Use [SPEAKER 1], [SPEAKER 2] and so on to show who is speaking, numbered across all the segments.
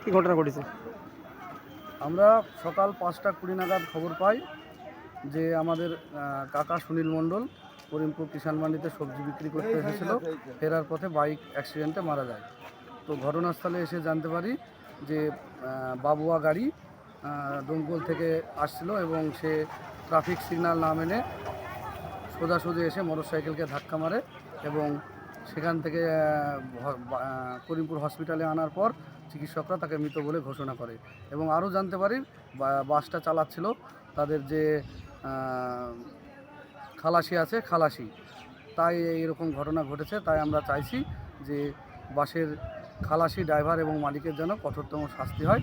[SPEAKER 1] কি ঘটনা ঘটেছে?
[SPEAKER 2] আমরা সকাল 5টা 20 নাগাদ খবর পাই যে আমাদের কাকা সুনীল মণ্ডল করিমপুর কিষাণ মান্ডিতে সবজি বিক্রি করতে এসেছিল, ফেরার পথে বাইক অ্যাক্সিডেন্টে মারা যায়। তো ঘটনাস্থলে এসে জানতে পারি যে বাবুয়া গাড়ি দমকল থেকে আসছিল এবং সে ট্রাফিক সিগন্যাল না মেনে সোজাসুজি এসে মোটরসাইকেলকে ধাক্কা মারে এবং সেখান থেকে করিমপুর হসপিটালে আনার পর চিকিৎসকরা তাকে মৃত বলে ঘোষণা করে। এবং আরও জানতে পারি বাসটা চালাচ্ছিল তাদের যে খালাসি আছে, খালাসি, তাই এইরকম ঘটনা ঘটেছে। তাই আমরা চাইছি যে বাসের খালাসি, ড্রাইভার এবং মালিকের যেন কঠোরতম শাস্তি হয়।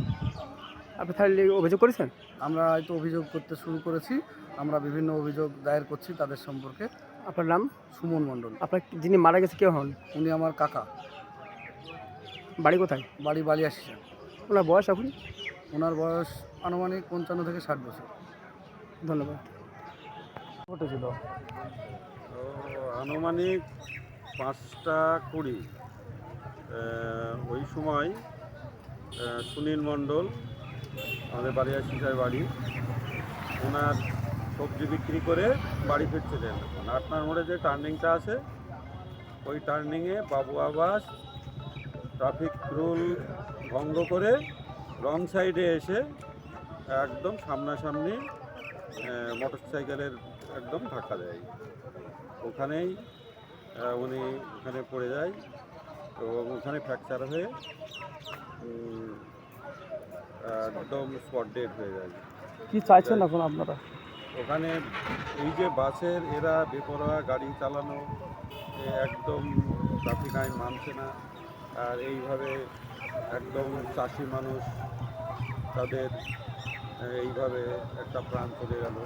[SPEAKER 1] আপনি তাহলে অভিযোগ করেছেন?
[SPEAKER 2] আমরা হয়তো অভিযোগ করতে শুরু করেছি, আমরা বিভিন্ন অভিযোগ দায়ের করছি তাদের সম্পর্কে।
[SPEAKER 1] আপনার নাম?
[SPEAKER 2] সুমন মণ্ডল।
[SPEAKER 1] আপনার যিনি মারা গেছে কে হন?
[SPEAKER 2] উনি আমার কাকা।
[SPEAKER 1] বাড়ি কোথায়?
[SPEAKER 2] বাড়ি বালিয়াশিয়া।
[SPEAKER 1] ওনার বয়স এখন?
[SPEAKER 2] ওনার বয়স আনুমানিক 55 থেকে 60 বছর।
[SPEAKER 1] ধন্যবাদ।
[SPEAKER 2] ঘটেছিল
[SPEAKER 3] আনুমানিক 5টা 20 ওই সময় সুনীল মণ্ডল, আমাদের বালিয়াশিয়ার বাড়ি, ওনার সবজি বিক্রি করে বাড়ি ফিরছিলেন। 8 মোড়ে যে টার্নিংটা আছে ওই টার্নিংয়ে বাবু আবাস ট্রাফিক রুল ভঙ্গ করে রং সাইডে এসে একদম সামনাসামনি মোটরসাইকেলের একদম ধাক্কা দেয়। ওখানেই উনি ওখানে পড়ে যায় এবং ওখানে ফ্র্যাকচার হয়ে একদম স্পট ডেড হয়ে যায়।
[SPEAKER 1] কি চাইছেন এখন আপনারা?
[SPEAKER 3] ওখানে এই যে বাসের এরা বেপরোয়া গাড়ি চালানো, একদম ট্রাফিক আইন মানছে না, আর এইভাবে একদম চাষি মানুষ তাদের এইভাবে একটা প্রাণ চলে গেল।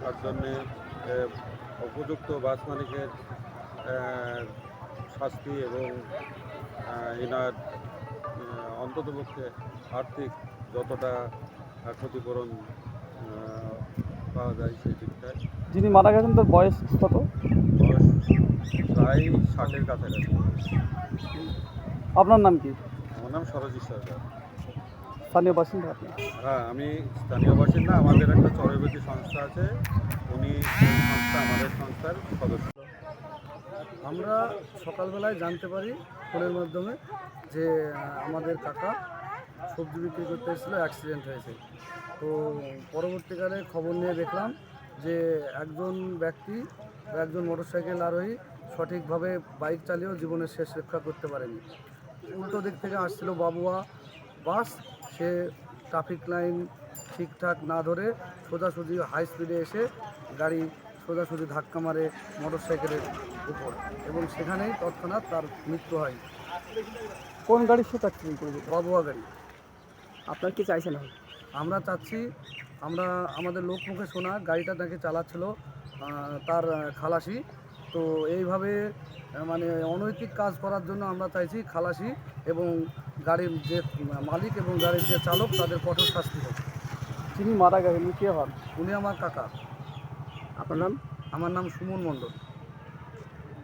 [SPEAKER 3] তার জন্যে উপযুক্ত বাস মালিকের শাস্তি এবং এনার অন্ততপক্ষে আর্থিক যতটা ক্ষতিপূরণ পাওয়া যায় সেই দিকটায়।
[SPEAKER 1] যিনি মারা গেছেন তার বয়স কত?
[SPEAKER 3] বয়স প্রায় 60-এর কাছাকাছি।
[SPEAKER 1] আপনার নাম কি?
[SPEAKER 3] আমার নাম সরজিৎ সরকার।
[SPEAKER 1] স্থানীয় বাসিন্দা আপনি?
[SPEAKER 3] হ্যাঁ, আমি স্থানীয় বাসিন্দা। আমাদের একটা চরবতী সংস্থা আছে, উনি সেই সংস্থা আমাদের সংস্থার সদস্য।
[SPEAKER 2] আমরা সকালবেলায় জানতে পারি ফোনের মাধ্যমে যে আমাদের কাকা সবজি বিক্রি করতে এসেছিলো, অ্যাক্সিডেন্ট হয়েছে। তো পরবর্তীকালে খবর নিয়ে দেখলাম যে একজন ব্যক্তি বা একজন মোটরসাইকেল আরোহী সঠিকভাবে বাইক চালিয়েও জীবনের শেষ রক্ষা করতে পারেনি। উল্টো দিক থেকে আসছিল বাবুয়া বাস, সে ট্রাফিক লাইন ঠিকঠাক না ধরে সোজাসুজি হাই স্পিডে এসে গাড়ি সোজাসুজি ধাক্কা মারে মোটরসাইকেলের উপর এবং সেখানেই তৎক্ষণাৎ তার মৃত্যু হয়।
[SPEAKER 1] কোন গাড়ির সাথে অ্যাক্সিডেন্ট করেছে?
[SPEAKER 2] বাবুয়া গাড়ি।
[SPEAKER 1] আপনার কি চাইছেন এখন?
[SPEAKER 2] আমরা চাচ্ছি, আমরা আমাদের লোক মুখে শোনা গাড়িটা নাকি চালাচ্ছিল তার খালাসি। তো এইভাবে মানে অনৈতিক কাজ করার জন্য আমরা চাইছি খালাসি এবং গাড়ির যে মালিক এবং গাড়ির যে চালক তাদের কঠোর শাস্তি হোক।
[SPEAKER 1] যিনি মারা গেছেন কে হন?
[SPEAKER 2] উনি আমার কাকা।
[SPEAKER 1] আপনার নাম?
[SPEAKER 2] আমার নাম সুমন মণ্ডল।